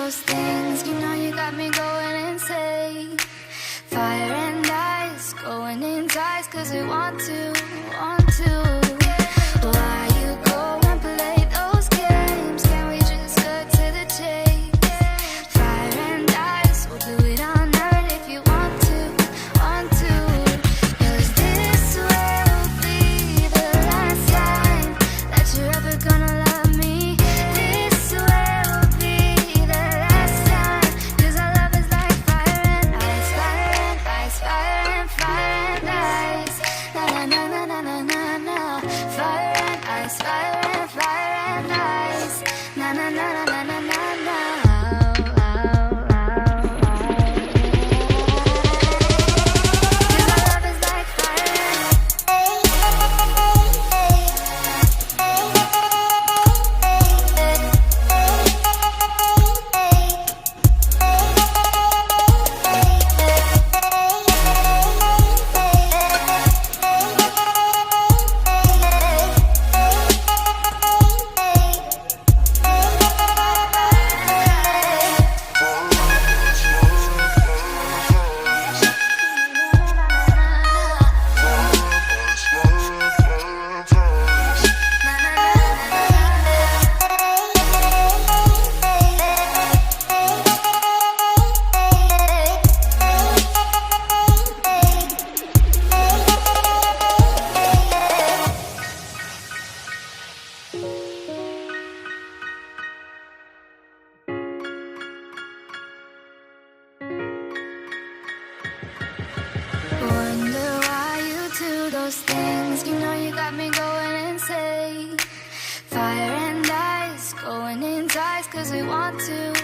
those things, you know you got me going insane. Fire and ice, going in ties, cause we want to, want to. Why you go and play those games? Can we just cut to the chase? Fire and ice, we'll do it all night if you want to, want to. Cause this will be the last time that you're ever gonna love me. This will be the last time, cause our love is like fire and ice, fire and ice, fire and ice. Na na na na na na na. Fire and ice, fire and ice. Na na na na na na na na. Cause our love is like fire and wonder why you do those things, you know you got me going insane. Fire and ice, going in ties, cause we want to.